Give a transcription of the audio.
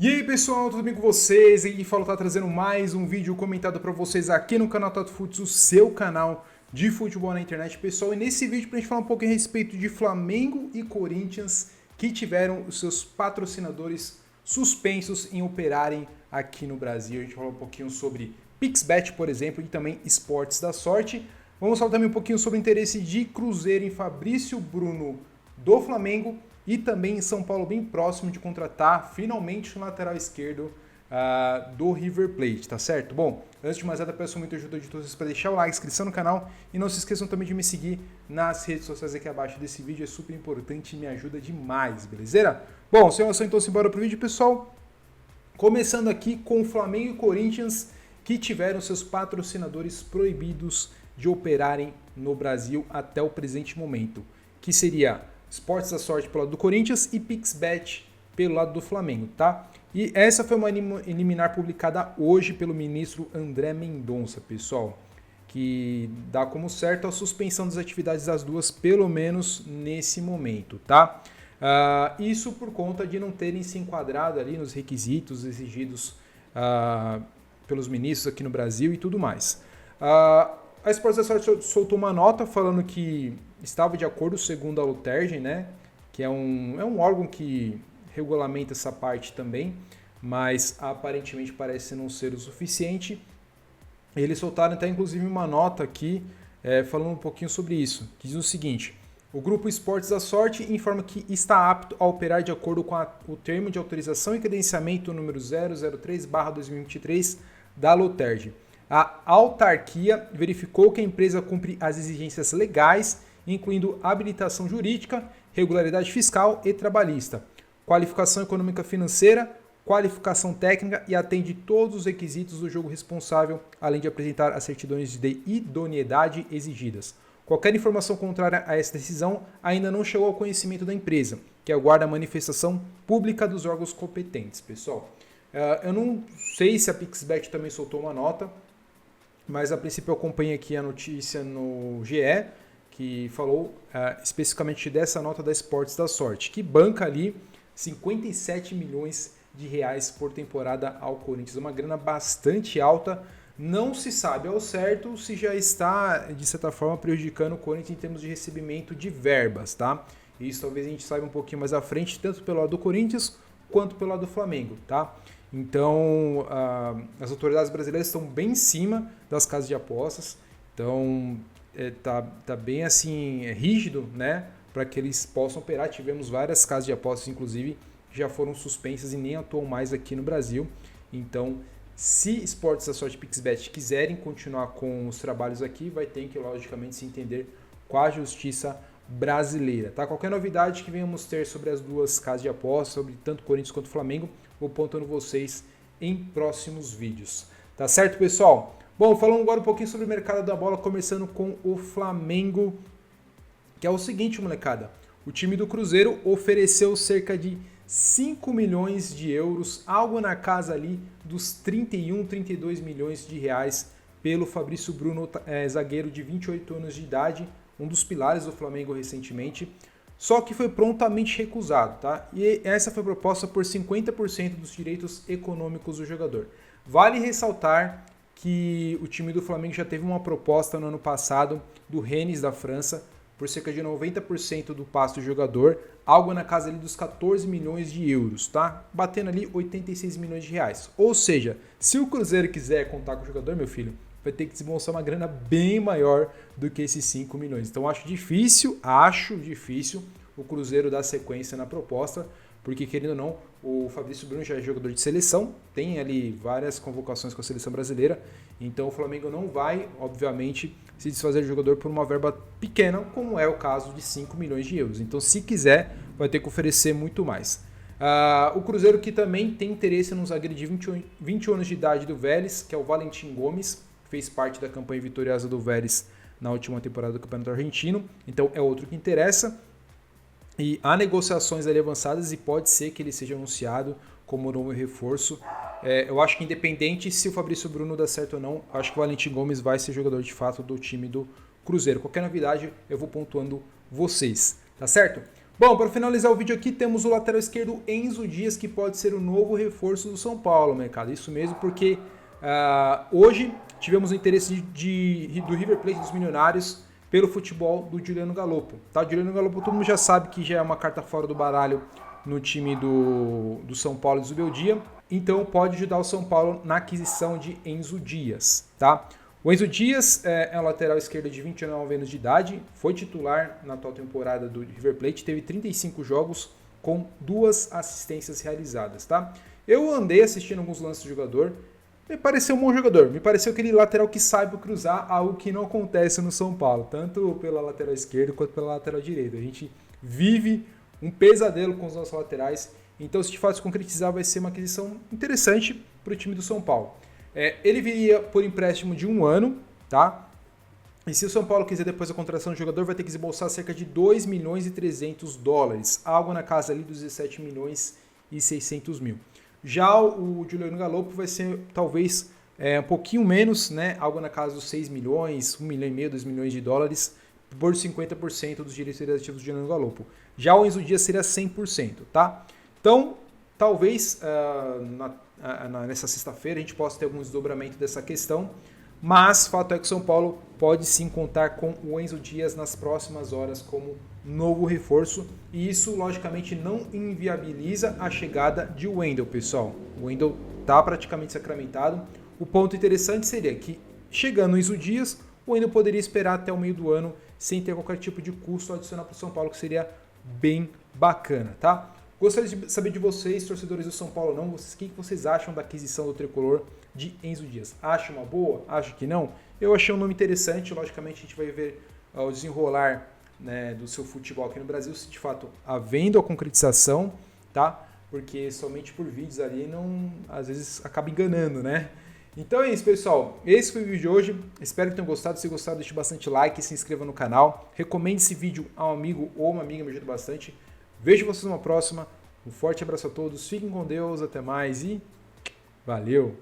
E aí pessoal, tudo bem com vocês? Aqui falo tá trazendo mais um vídeo comentado para vocês aqui no canal Tato Futs, o seu canal de futebol na internet, pessoal. E nesse vídeo pra gente falar um pouco a respeito de Flamengo e Corinthians, que tiveram os seus patrocinadores suspensos em operarem aqui no Brasil. A gente falou um pouquinho sobre Pixbet, por exemplo, e também Esportes da Sorte. Vamos falar também um pouquinho sobre o interesse de Cruzeiro em Fabrício Bruno do Flamengo e também em São Paulo, bem próximo de contratar finalmente o lateral esquerdo do River Plate, tá certo? Bom, antes de mais nada, peço muita ajuda de todos para deixar o like, inscrição no canal e não se esqueçam também de me seguir nas redes sociais aqui abaixo desse vídeo, é super importante e me ajuda demais, beleza? Bom, sem enrolação, então simbora pro vídeo, pessoal. Começando aqui com o Flamengo e Corinthians, que tiveram seus patrocinadores proibidos de operarem no Brasil até o presente momento, que seria Esportes da Sorte pelo lado do Corinthians e Pixbet pelo lado do Flamengo, tá? E essa foi uma liminar publicada hoje pelo ministro André Mendonça, pessoal, que dá como certo a suspensão das atividades das duas, pelo menos nesse momento, tá? Isso por conta de não terem se enquadrado ali nos requisitos exigidos pelos ministros aqui no Brasil e tudo mais. A Esportes da Sorte soltou uma nota falando que estava de acordo, segundo a Luterge, né, que é um órgão que regulamenta essa parte também, mas aparentemente parece não ser o suficiente. Eles soltaram até inclusive uma nota aqui falando um pouquinho sobre isso, que diz o seguinte: o Grupo Esportes da Sorte informa que está apto a operar de acordo com o termo de autorização e credenciamento número 003/2023 da Luterge. A autarquia verificou que a empresa cumpre as exigências legais, incluindo habilitação jurídica, regularidade fiscal e trabalhista, qualificação econômica financeira, qualificação técnica e atende todos os requisitos do jogo responsável, além de apresentar as certidões de idoneidade exigidas. Qualquer informação contrária a essa decisão ainda não chegou ao conhecimento da empresa, que aguarda a manifestação pública dos órgãos competentes. Pessoal, eu não sei se a Pixbet também soltou uma nota, mas a princípio eu acompanhei aqui a notícia no GE, que falou especificamente dessa nota da Esportes da Sorte, que banca ali 57 milhões de reais por temporada ao Corinthians, uma grana bastante alta. Não se sabe ao certo se já está, de certa forma, prejudicando o Corinthians em termos de recebimento de verbas, tá? Isso talvez a gente saiba um pouquinho mais à frente, tanto pelo lado do Corinthians quanto pelo lado do Flamengo, tá? Então, as autoridades brasileiras estão bem em cima das casas de apostas, então tá bem assim rígido, né, para que eles possam operar. Tivemos várias casas de apostas, inclusive, que já foram suspensas e nem atuam mais aqui no Brasil. Então, se Esportes da Sorte e Pixbet quiserem continuar com os trabalhos aqui, vai ter que, logicamente, se entender com a justiça brasileira, tá? Qualquer novidade que venhamos ter sobre as duas casas de apostas, sobre tanto Corinthians quanto Flamengo, vou pontuando vocês em próximos vídeos. Tá certo, pessoal? Bom, falando agora um pouquinho sobre o mercado da bola, começando com o Flamengo, que é o seguinte, molecada. O time do Cruzeiro ofereceu cerca de 5 milhões de euros, algo na casa ali dos 31, 32 milhões de reais pelo Fabrício Bruno, zagueiro de 28 anos de idade, um dos pilares do Flamengo recentemente, só que foi prontamente recusado, tá? E essa foi proposta por 50% dos direitos econômicos do jogador. Vale ressaltar que o time do Flamengo já teve uma proposta no ano passado do Rennes da França por cerca de 90% do passe do jogador, algo na casa ali dos 14 milhões de euros, tá? Batendo ali 86 milhões de reais. Ou seja, se o Cruzeiro quiser contar com o jogador, meu filho, vai ter que desembolsar uma grana bem maior do que esses 5 milhões. Então acho difícil o Cruzeiro dar sequência na proposta, porque querendo ou não, o Fabrício Bruno já é jogador de seleção, tem ali várias convocações com a seleção brasileira, então o Flamengo não vai, obviamente, se desfazer do jogador por uma verba pequena, como é o caso de 5 milhões de euros. Então se quiser, vai ter que oferecer muito mais. O Cruzeiro que também tem interesse no zagueiro de 21 anos de idade do Vélez, que é o Valentim Gomes, fez parte da campanha vitoriosa do Vélez na última temporada do Campeonato Argentino, então é outro que interessa. E há negociações ali avançadas e pode ser que ele seja anunciado como novo reforço. Eu acho que independente se o Fabrício Bruno dá certo ou não, acho que o Valentim Gomes vai ser jogador de fato do time do Cruzeiro. Qualquer novidade eu vou pontuando vocês, tá certo? Bom, para finalizar o vídeo aqui, temos o lateral esquerdo Enzo Dias, que pode ser o novo reforço do São Paulo, mercado. Isso mesmo, porque hoje tivemos o interesse do River Plate dos Milionários pelo futebol do Juliano Galoppo. Tá? O Juliano Galoppo todo mundo já sabe que já é uma carta fora do baralho no time do São Paulo de Zubeldia, então pode ajudar o São Paulo na aquisição de Enzo Dias. Tá? O Enzo Dias é um lateral esquerdo de 29 anos de idade, foi titular na atual temporada do River Plate, teve 35 jogos com 2 assistências realizadas. Tá? Eu andei assistindo alguns lances do jogador, me pareceu um bom jogador, me pareceu aquele lateral que sabe cruzar, algo que não acontece no São Paulo, tanto pela lateral esquerda quanto pela lateral direita. A gente vive um pesadelo com os nossos laterais, então se de fato se concretizar vai ser uma aquisição interessante para o time do São Paulo. Ele viria por empréstimo de 1 ano, tá? E se o São Paulo quiser depois a contratação do jogador, vai ter que desembolsar cerca de 2 milhões e 300 dólares, algo na casa ali dos 17 milhões e 600 mil. Já o Juliano Galoppo vai ser talvez um pouquinho menos, né? Algo na casa dos 6 milhões, 1 milhão e meio, 2 milhões de dólares, por 50% dos direitos federativos do Juliano Galoppo. Já o Enzo Dias seria 100%, tá? Então, talvez nessa sexta-feira a gente possa ter algum desdobramento dessa questão, mas fato é que o São Paulo pode sim contar com o Enzo Dias nas próximas horas como novo reforço, e isso logicamente não inviabiliza a chegada de Wendel, pessoal. O Wendel está praticamente sacramentado. O ponto interessante seria que, chegando o Enzo Dias, o Wendel poderia esperar até o meio do ano sem ter qualquer tipo de custo adicional para o São Paulo, que seria bem bacana, tá? Gostaria de saber de vocês, torcedores do São Paulo, não, o que vocês acham da aquisição do tricolor de Enzo Dias? Acham uma boa? Acham que não? Eu achei um nome interessante, logicamente a gente vai ver o desenrolar, né, do seu futebol aqui no Brasil, se de fato havendo a concretização, tá? Porque somente por vídeos ali não, às vezes acaba enganando, né? Então é isso, pessoal. Esse foi o vídeo de hoje. Espero que tenham gostado. Se gostar, deixe bastante like e se inscreva no canal. Recomende esse vídeo a um amigo ou uma amiga, me ajuda bastante. Vejo vocês numa próxima. Um forte abraço a todos. Fiquem com Deus. Até mais e valeu!